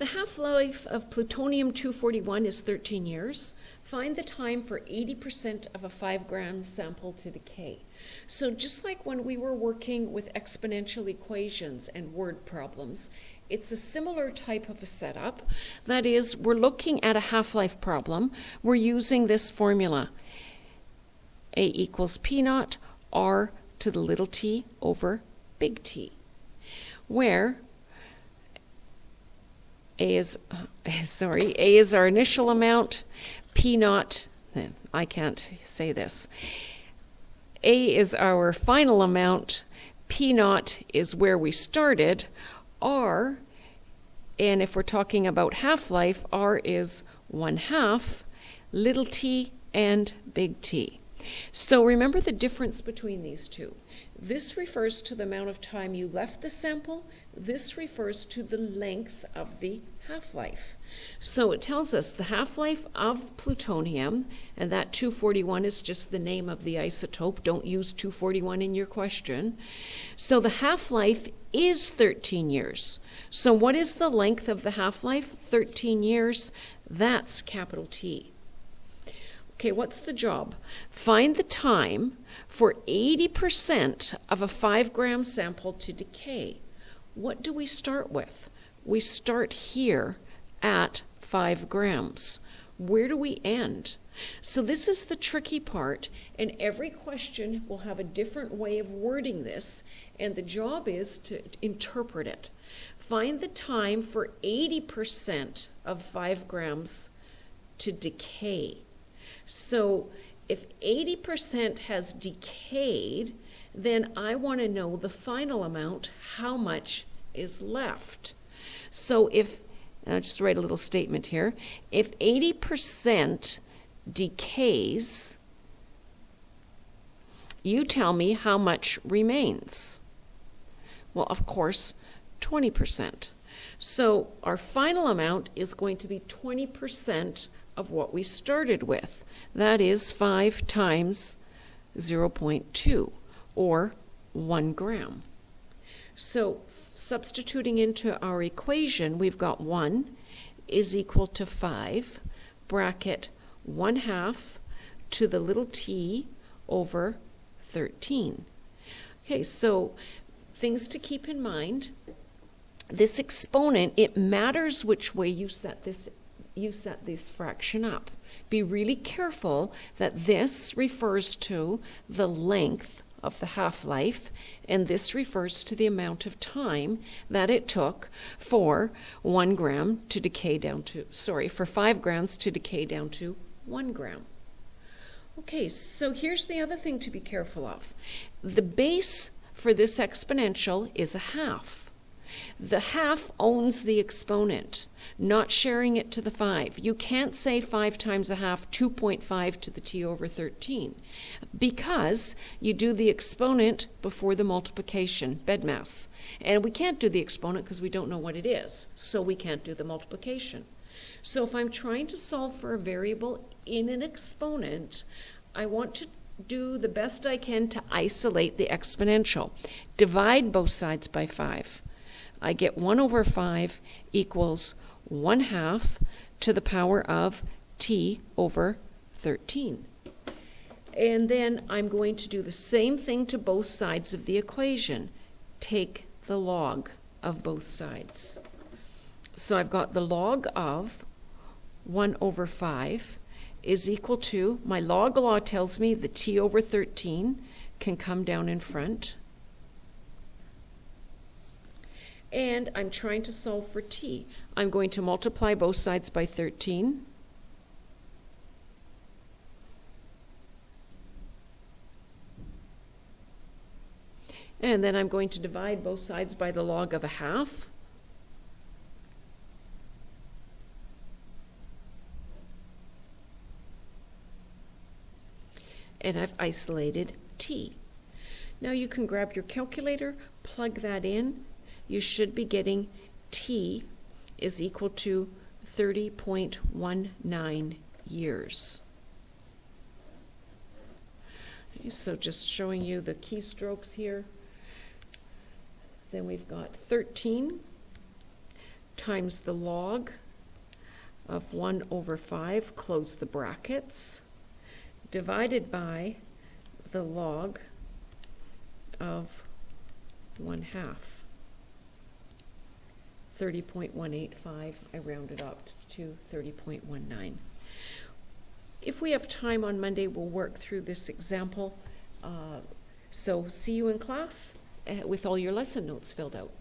The half-life of plutonium-241 is 13 years. Find the time for 80% of a 5-gram sample to decay. So just like when we were working with exponential equations and word problems, it's a similar type of a setup. That is, we're looking at a half-life problem. We're using this formula. A equals P naught R to the little t over big T, where A is our initial amount, P naught, I can't say this. A is our final amount, P naught is where we started, R, and if we're talking about half-life, R is 1/2, little t and big T. So remember the difference between these two. This refers to the amount of time you left the sample. This refers to the length of the half-life. So it tells us the half-life of plutonium, and that 241 is just the name of the isotope. Don't use 241 in your question. So the half-life is 13 years. So what is the length of the half-life? 13 years. That's capital T. Okay, what's the job? Find the time for 80% of a 5-gram sample to decay. What do we start with? We start here at 5 grams. Where do we end? So this is the tricky part, and every question will have a different way of wording this, and the job is to interpret it. Find the time for 80% of 5 grams to decay. So if 80% has decayed, then I want to know the final amount, how much is left. So if, I'll just write a little statement here, if 80% decays, you tell me how much remains. Well, of course, 20%. So our final amount is going to be 20% of what we started with. That is 5 times 0.2, or 1 gram. So substituting into our equation, we've got 1 is equal to 5, bracket 1/2 to the little t over 13. Okay, so things to keep in mind. This exponent, it matters which way you set this fraction up. Be really careful that this refers to the length of the half-life, and this refers to the amount of time that it took for 1 gram to decay down to, for 5 grams to decay down to 1 gram. Okay, so here's the other thing to be careful of. The base for this exponential is a half. The half owns the exponent, not sharing it to the 5. You can't say 5 times a half, 2.5 to the t over 13, because you do the exponent before the multiplication, BEDMAS. And we can't do the exponent because we don't know what it is, so we can't do the multiplication. So if I'm trying to solve for a variable in an exponent, I want to do the best I can to isolate the exponential. Divide both sides by 5. I get 1 over 5 equals 1/2 to the power of t over 13. And then I'm going to do the same thing to both sides of the equation. Take the log of both sides. So I've got the log of 1 over 5 is equal to, my log law tells me the t over 13 can come down in front. And I'm trying to solve for t. I'm going to multiply both sides by 13. And then I'm going to divide both sides by the log of a half. And I've isolated t. Now you can grab your calculator, plug that in. You should be getting t is equal to 30.19 years. So just showing you the keystrokes here. Then we've got 13 times the log of 1 over 5, close the brackets, divided by the log of 1/2. 30.185, I rounded up to 30.19. If we have time on Monday, we'll work through this example. So see you in class with all your lesson notes filled out.